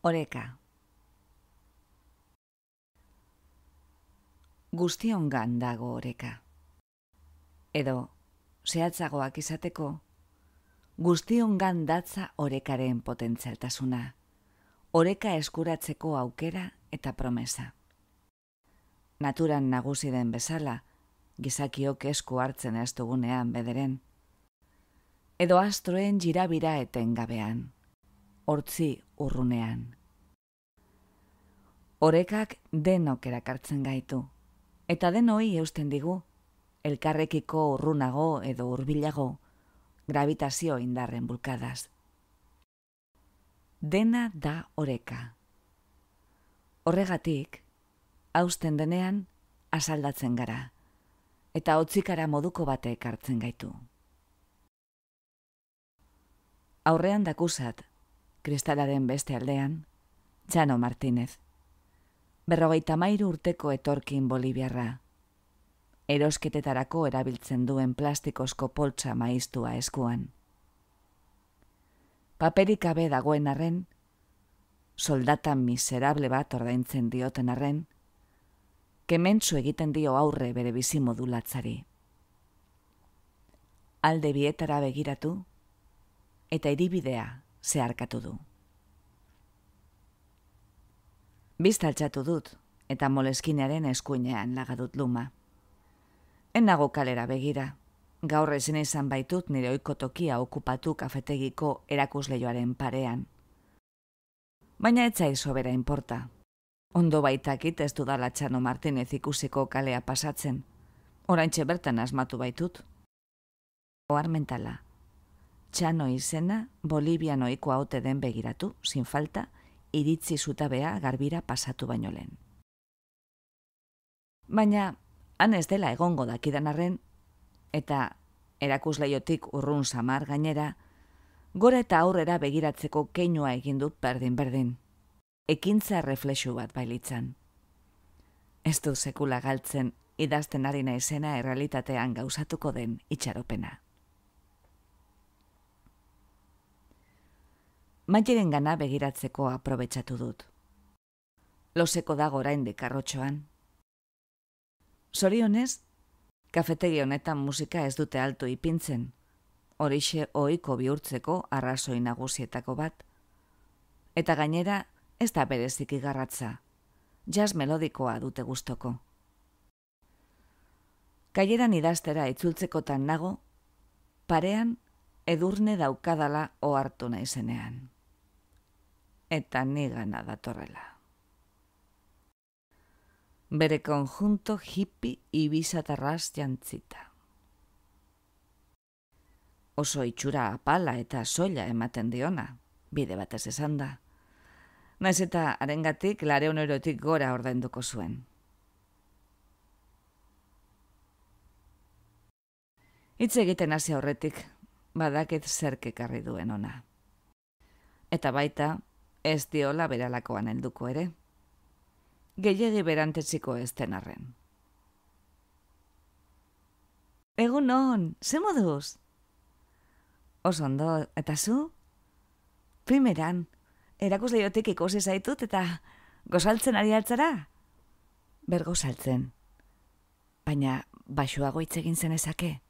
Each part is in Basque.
Oreka. Guztiongan dago oreka. Edo, zehatzagoak izateko, guztiongan datza orekaren potentzialtasuna, oreka eskuratzeko aukera eta promesa. Naturan nagusi den bezala, gizakiok esku hartzen ez dugunean bederen. Edo astroen jirabira etengabean, hortzi urrunean. Orekak denok erakartzen gaitu, eta denoi eusten digu, elkarrekiko urrunago edo hurbilago, gravitazio indarren bulkadaz. Dena da oreka. Horregatik, hausten denean, asaldatzen gara, eta hotzikara moduko batek hartzen gaitu. Aurrean dakusat, kristalaren beste aldean, Txano Martinez. 53 urteko etorkin boliviarra. Erosketetarako erabiltzen duen plastikozko poltsa maiztua eskuan. Paperik gabe dagoen arren, soldata miserable bat ordaintzen dioten arren, kementsu egiten dio aurre bere bizimodulatzari. Alde bietara begiratu, eta hiribidea zeharkatu du. Biztaltxatu dut, eta Moleskinearen eskuinean lagadut luma. Enago kalera begira, gaur ezin izan baitut nire ohiko tokia okupatu kafetegiko erakusleioaren parean. Baina ez zait sobera inporta. Ondo baitakit ez dudala Txano Martinez ikusiko kalea pasatzen. Oraintxe bertan asmatu baitut. Ohar mentala. Txano izena Bolivian ohikoa ote den begiratu, sin falta, iritzi zutabea garbira pasatu baino lehen. Baina, han ez dela egongo dakidan arren, eta erakusleiotik urrun samar gainera, gora eta aurrera begiratzeko keinua egin dut berdin-berdin. Ekintza reflexu bat bailitzan. Ez du sekula galtzen idazten ari naizena errealitatean gauzatuko den itxaropena. Maiteren gana begiratzeko aprobetxatu dut. Loseko dago oraindik arrotxoan. Zorionez, kafetegi honetan musika ez dute altu ipintzen, horixe ohiko bihurtzeko arrazoi nagusietako bat. Eta gainera, ez da bereziki garratza, jazz melodikoa dute gustoko. Kaileran idaztera itzultzekotan nago, parean edurne daukadala ohartu naizenean. Eta nigana datorrela. Bere konjunto hippie ibizatarraz jantzita. Oso itxura apala eta soila ematen diona, bide batez esan da. Naiz eta harengatik 200 eurotik gora ordainduko zuen. Hitz egiten hasi aurretik, badakit zerk ekarri duen ona. Eta baita, ez diola beralakoan helduko ere. Gehiegi berantetziko ez den arren. Egunon, ze moduz? Oso ondo, eta zu? Primeran, erakusleiotik ikusi zaitut eta gozaltzen ari altzara? Ber gozaltzen. Baina baxuago hitz egin zenezake?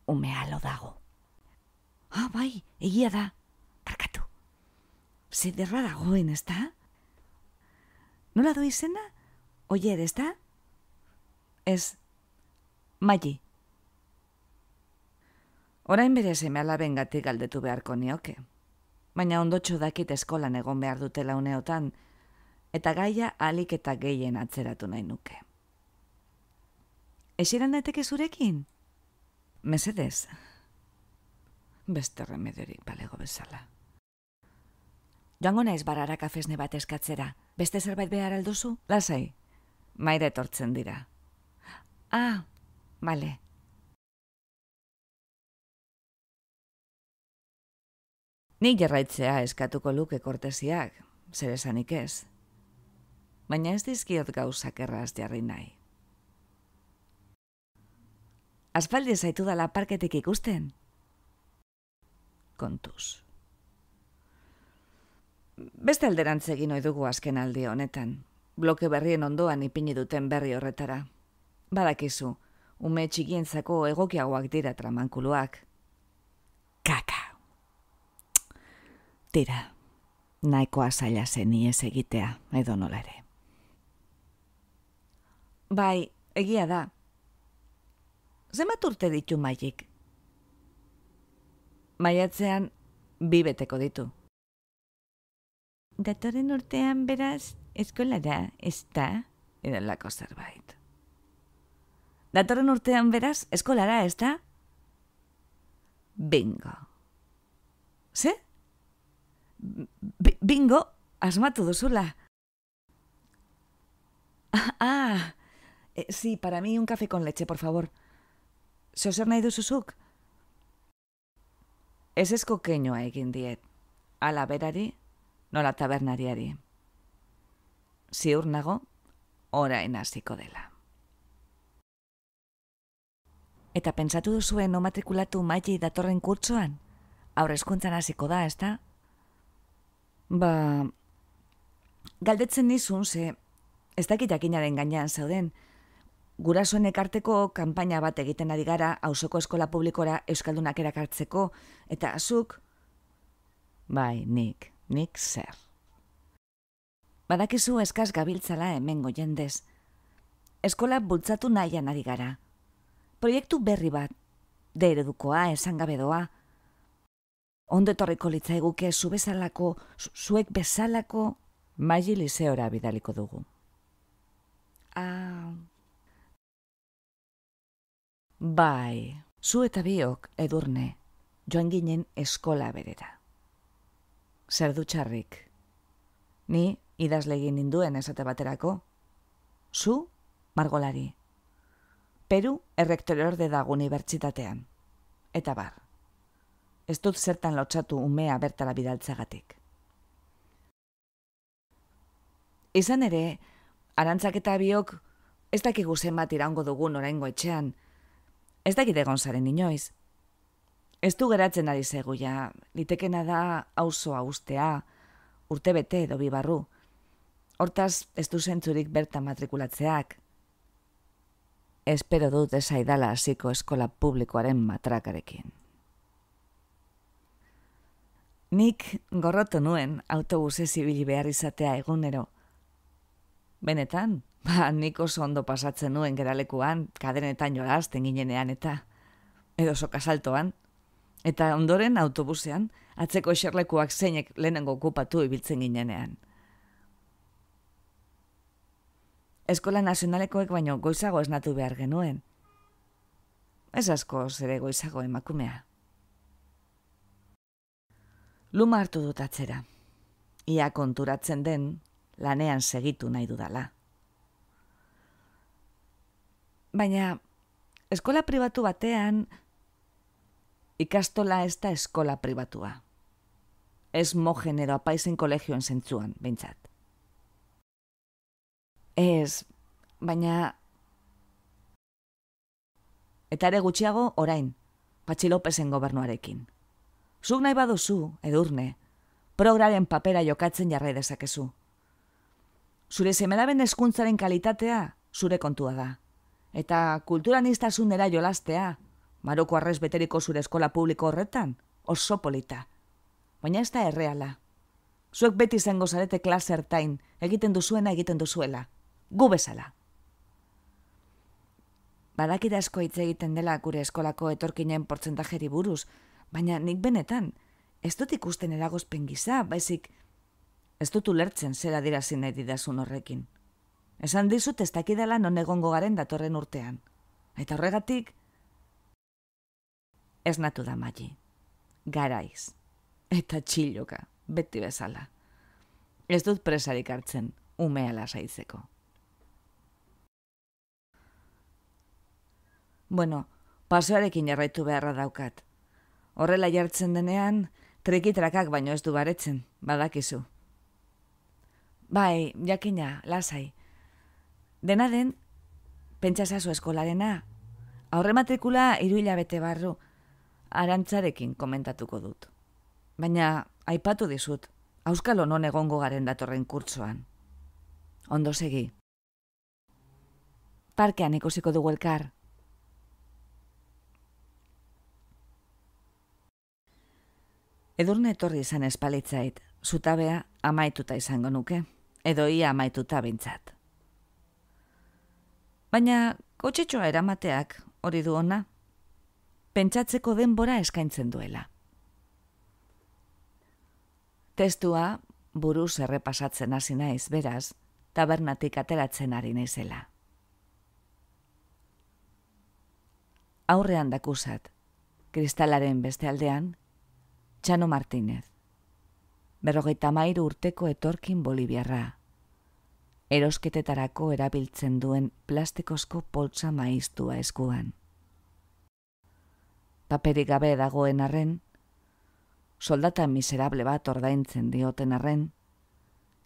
Umea lo dago. Ah, bai, egia da. Barkatu. Zederra dagoen, ez da? Nola du izena? Oier, ez da? Ez, Maili. Orain bere seme-alabengatik galdetu beharko nioke. Baina ondotxo dakit eskolan egon behar dutela uneotan, eta gaia alik eta gehien atzeratu nahi nuke. Exiran daiteke zurekin? Mesedez. Beste remediorik balego bezala. Joango naiz barara kafesne bat eskatzera. Beste zerbait behar alduzu? Lasai, maire etortzen dira. Ah, bale. Nik jarraitzea eskatuko luke kortesiak, zer esanik ez. Baina ez dizkiot gauzak erraz jarri nahi. Aspaldi zaitu dala parketik ikusten? Kontuz. Beste alderantz egin ohi dugu azken aldi honetan. Bloke berrien ondoan ipini duten berri horretara. Badakizu, ume txikientzako egokiagoak dira tramankuluak. Kaka. Tira, nahikoa zaila zen iez egitea, edo nola ere. Bai, egia da. Zenbat urte ditu Maik? Maiatzean 2 beteko ditu. Datorren urtean beraz eskolara, ez da? Edo lako zerbait. Datorren urtean beraz eskolara, ez da? Bingo. Ze? Bingo, asmatu duzula. Sí, para mí un café con leche, por favor. Zer nahi duzuzuk? Ez esko keinoa egin diet. Ala berari, nola tabernariari. Ziur nago, orain hasiko dela. Eta pentsatu duzuen no matrikulatu Maili datorren kurtsoan? Haurreskuntzan hasiko da, ezta? Galdetzen nizun, ze ez dakit jakinaren gainean zauden. Gurasoen ekarteko kanpaina bat egiten ari gara auzoko eskola publikora euskaldunak erakartzeko, eta zuk... Bai, nik zer. Badakizu eskaz gabiltzala hemengo jendez. Eskola bultzatu nahian ari gara. Proiektu berri bat, D eredukoa, esan gabe doa. Ondo etorriko litzaiguke zuek bezalako... Maili liseora bidaliko dugu. Bai, zu eta biok, Edurne, joan ginen eskola berera. Zer du txarrik. Ni idazle egin ninduen esate baterako. Zu, margolari. Peru errektoreorde dago unibertsitatean. Eta bar. Ez dut zertan lotsatu umea bertara bidaltzagatik. Izan ere, Arantzak eta biok ez dakigu zenbat iraungo dugun oraingo etxean. Ez dakit egon zaren inoiz. Ez du geratzen ari zegoia, litekena da auzoa ustea, urtebete edo 2 barru. Hortaz, ez du zentzurik bertan matrikulatzeak. Espero dut ez aidala hasiko eskola publikoaren matrakarekin. Nik gorrotu nuen autobusez ibili behar izatea egunero. Benetan, nik oso ondo pasatzen nuen geralekuan, kadenetan jolasten ginenean eta edo sokasaltoan. Eta ondoren autobusean, atzeko eserlekuak zeinek lehenengo okupatu ibiltzen ginenean. Eskola nazionalekoek baino goizago esnatu behar genuen. Ez asko zere goizago emakumea. Luma hartu dut atzera. Ia konturatzen den, lanean segitu nahi dudala. Baina, eskola pribatu batean, ikastola ez da eskola pribatua. Ez mojen edo apaizen kolegioen zentzuan, behintzat. Ez, baina... Eta ere gutxiago orain, Patxi Lopezen gobernuarekin. Zuk nahi baduzu, Edurne, prograren papera jokatzen jarrai dezakezu. Zure semelaben hezkuntzaren kalitatea zure kontua da. Eta kulturaniztasunera jolastea, Maroko arrez beteriko zure eskola publiko horretan, oso polita. Baina ez da erreala. Zuek beti izango zarete klase ertain, egiten duzuena egiten duzuela. Gu bezala. Badakit asko hitz egiten dela gure eskolako etorkinen portzentajeri buruz, baina nik benetan, ez dut ikusten eragozpen gisa, baizik ez dut ulertzen zer adierazi nahi didazun horrekin. Esan dizut ez dakidala non egongo garen datorren urtean. Eta horregatik, esnatu da Maili. Garaiz. Eta txiloka, beti bezala. Ez dut presarik hartzen, umea lasaitzeko. Bueno, pasearekin jarraitu beharra daukat. Horrela jartzen denean, trikitrakak baino ez du baretzen, badakizu. Bai, jakina, lasai. Dena den, pentsasazu eskolarena, aurre matrikula 3 hilabete barru, Arantzarekin komentatuko dut. Baina, aipatu dizut, auskalo non egongo garen datorren kurtsoan. Ondo segi. Parkean ikusiko dugu elkar. Edurne etorri izan espalitzait, zutabea amaituta izango nuke, edo ia amaituta bintzat. Baina kotxetxoa eramateak hori du ona, pentsatzeko denbora eskaintzen duela. Testua buruz errepasatzen hasi naiz beraz, tabernatik ateratzen ari naizela. Aurrean dakusat, kristalaren beste aldean, Txano Martinez, 53 urteko etorkin boliviarra, erosketetarako erabiltzen duen plastikozko poltsa maiztua eskuan. Paperik gabe dagoen arren, soldata miserable bat ordaintzen dioten arren,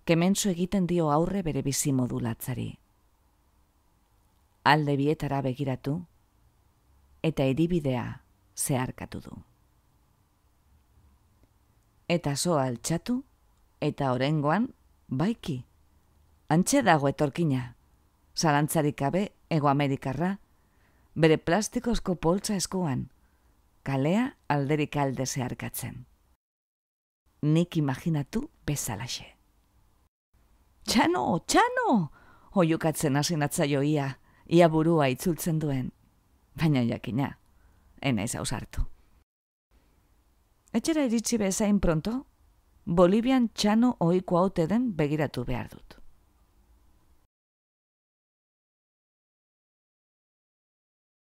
kementsu egiten dio aurre bere bizimodulatzari. Alde bietara begiratu, eta hiribidea zeharkatu du. Eta soa altxatu, eta orengoan, baiki. Antxe dago etorkina, zalantzarik gabe Hego Amerikarra, bere plastikozko poltsa eskuan, kalea alderik alde zeharkatzen. Nik imaginatu bezalaxe. Txano, Txano! Oiukatzen hasi natzaio ia burua itzultzen duen. Baina jakina, enaiz ausartu. Etxera iritsi bezain pronto, Bolivian Txano ohiko haute den begiratu behar dut.